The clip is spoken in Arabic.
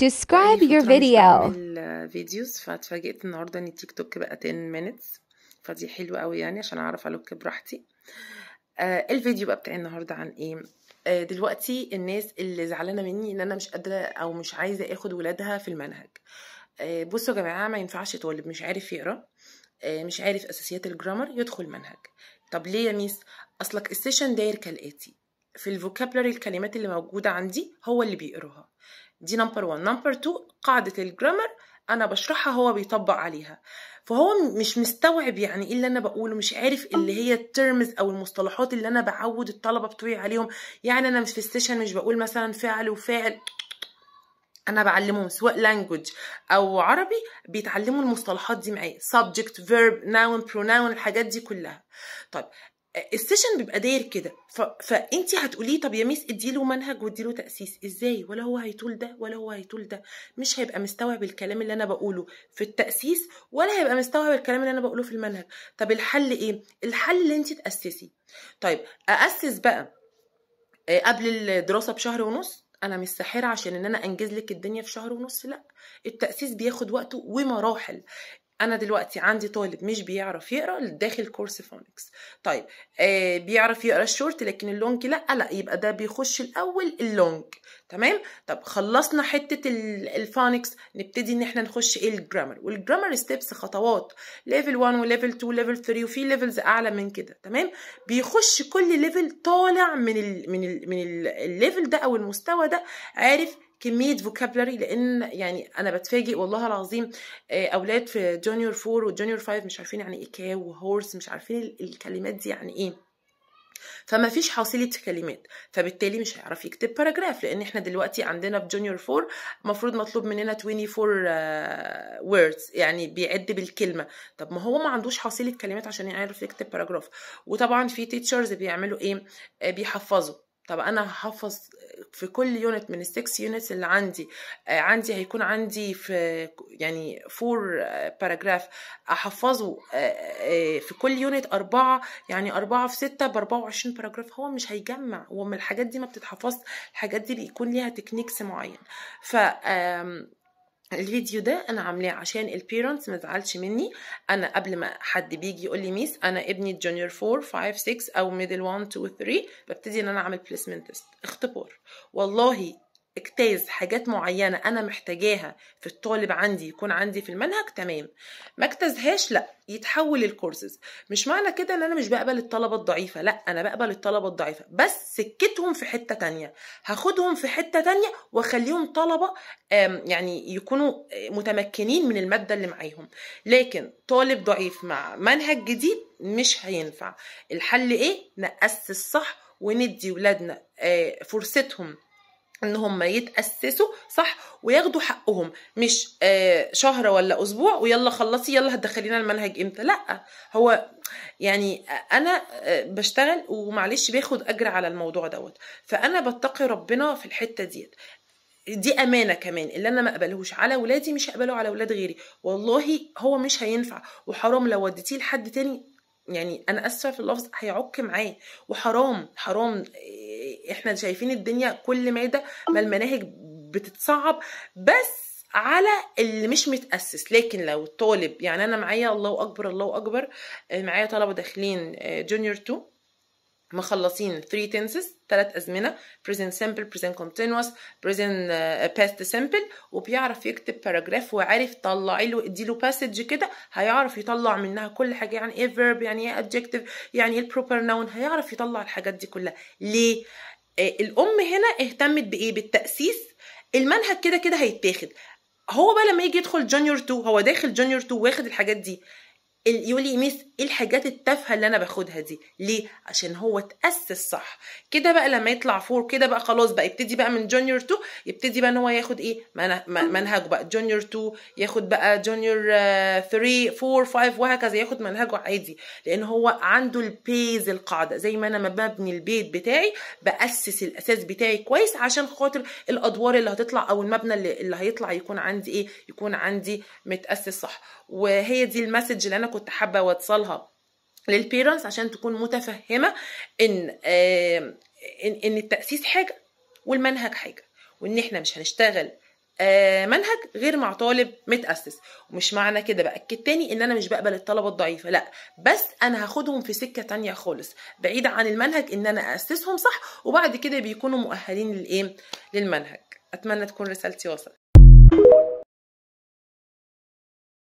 Describe بقالي your فترة مش video. بعمل فيديوز، فاتفاجئت النهاردة ان التيك توك بقى 10 minutes، فدي حلوة قوي يعني عشان اعرف الوك براحتي. الفيديو بقى بتاعي النهاردة عن ايه؟ دلوقتي الناس اللي زعلانة مني ان انا مش قادرة او مش عايزة اخد ولادها في المنهج. بصوا يا جماعة، ما ينفعش طالب مش عارف يقرأ، مش عارف اساسيات الجرامر يدخل منهج. طب ليه يا ميس؟ اصلك السيشن داير كالاتي: في الفوكابلري الكلمات اللي موجودة عندي هو اللي بيقراها، دي نمبر 1. نمبر 2، قاعدة الجرامر انا بشرحها هو بيطبق عليها، فهو مش مستوعب يعني ايه اللي انا بقوله، مش عارف اللي هي الترمز او المصطلحات اللي انا بعود الطلبة بتوعي عليهم. يعني انا مش في السيشن مش بقول مثلا فعل وفاعل، انا بعلمهم سواء لانجوج او عربي بيتعلموا المصطلحات دي معايا: subject verb noun pronoun الحاجات دي كلها. طيب السيشن بيبقى داير كده، فانتي هتقولي طب يا ميس اديله منهج واديله تاسيس ازاي؟ ولا هو هيطول ده ولا هو هيطول ده، مش هيبقى مستوعب الكلام اللي انا بقوله في التاسيس ولا هيبقى مستوعب الكلام اللي انا بقوله في المنهج. طب الحل ايه؟ الحل اللي انتي تاسسي. طيب اسس بقى قبل الدراسة بشهر ونص؟ انا مش ساحرة عشان ان انا انجز لك الدنيا في شهر ونص، لا، التأسيس بياخد وقته ومراحل. انا دلوقتي عندي طالب مش بيعرف يقرا داخل كورس فونكس، طيب بيعرف يقرا الشورت لكن اللونج لا، يبقى ده بيخش الاول اللونج. تمام. طب خلصنا حته الفونكس، نبتدي ان احنا نخش ايه؟ الجرامر. والجرامر ستيبس، خطوات، ليفل 1 وليفل 2 وليفل 3 وفي ليفلز اعلى من كده. تمام. بيخش كل ليفل طالع من الليفل ده او المستوى ده عارف كمية فوكابلري. لان يعني انا بتفاجئ والله العظيم اولاد في جونيور 4 وجونيور 5 مش عارفين يعني ايه كاو وهورس، مش عارفين الكلمات دي يعني ايه، فما فيش حاصلة كلمات، فبالتالي مش هيعرف يكتب باراجراف. لان احنا دلوقتي عندنا في جونيور 4 المفروض مطلوب مننا 24 words، يعني بيعد بالكلمة. طب ما هو ما عندوش حاصلة كلمات عشان يعرف يكتب باراجراف. وطبعا في تيتشرز بيعملوا ايه؟ بيحفظوا. طب انا هحفظ في كل يونت من ال6 يونتس اللي عندي هيكون عندي في يعني 4 باراجراف احفظه في كل يونت 4، يعني 4 في 6 ب24 باراجراف. هو مش هيجمع، هو من الحاجات دي ما بتتحفظ، الحاجات دي بيكون ليها تكنيكس معين. ف الفيديو ده انا عاملاه عشان البيرنتس ما تزعلش مني. انا قبل ما حد بيجي يقول لي ميس انا ابني جونيور 4 5 6 او ميدل 1 2 3، ببتدي ان انا اعمل بليسمنت تيست، اختبار. والله اجتاز حاجات معينة أنا محتاجاها في الطالب عندي يكون عندي في المنهج، تمام. ما اجتازهاش لا، يتحول الكورسز. مش معنى كده ان انا مش بقبل الطلبة الضعيفة، لا، انا بقبل الطلبة الضعيفة بس سكتهم في حتة تانية، هاخدهم في حتة تانية واخليهم طلبة يعني يكونوا متمكنين من المادة اللي معاهم. لكن طالب ضعيف مع منهج جديد مش هينفع. الحل ايه؟ نأسس صح وندي ولادنا فرصتهم ان هم يتأسسوا صح وياخدوا حقهم، مش شهر ولا اسبوع ويلا خلصي يلا هتدخلينا المنهج امتى. لا، هو يعني انا بشتغل ومعلش باخد اجر على الموضوع دوت، فانا بتقي ربنا في الحتة دي امانه كمان. اللي انا ما اقبلهوش على ولادي مش هقبله على ولاد غيري، والله هو مش هينفع. وحرام لو وديتيه لحد تاني، يعني انا اسفه في اللفظ، هيعك معاه. وحرام حرام، احنا شايفين الدنيا كل ماده ما المناهج بتتصعب بس على اللي مش متأسس. لكن لو الطالب، يعني انا معايا الله اكبر الله اكبر، معايا طلبه داخلين جونيور 2 مخلصين 3 tenses، 3 أزمنة: present simple present continuous present past simple، وبيعرف يكتب باراجراف وعارف طلعي له اديله passage كده هيعرف يطلع منها كل حاجة. يعني ايه verb، يعني ايه adjective، يعني ايه proper noun، هيعرف يطلع الحاجات دي كلها. ليه؟ الأم هنا اهتمت بإيه؟ بالتأسيس. المنهج كده كده هيتاخد. هو بقى لما يجي يدخل جونيور 2 هو داخل جونيور 2 واخد الحاجات دي، يقول لي ميس ايه الحاجات التافهه اللي انا باخدها دي؟ ليه؟ عشان هو اتاسس صح. كده بقى لما يطلع فور كده بقى خلاص بقى يبتدي بقى من جونيور 2 يبتدي بقى ان هو ياخد ايه؟ منهجه بقى جونيور 2، ياخد بقى جونيور 3 4 5 وهكذا، ياخد منهجه عادي. لان هو عنده البيز، القاعده. زي ما انا ما ببني البيت بتاعي باسس الاساس بتاعي كويس عشان خاطر الادوار اللي هتطلع او المبنى اللي هيطلع يكون عندي ايه؟ يكون عندي متاسس صح. وهي دي المسج اللي انا كنت حابه اوصلها للبيرنتس عشان تكون متفهمه ان التاسيس حاجه والمنهج حاجه، وان احنا مش هنشتغل منهج غير مع طالب متأسس. ومش معنى كده بأكد تاني ان انا مش بقبل الطلبة الضعيفة، لا، بس انا هاخدهم في سكة تانية خالص بعيدة عن المنهج، ان انا أسسهم صح وبعد كده بيكونوا مؤهلين للمنهج. اتمنى تكون رسالتي وصلت.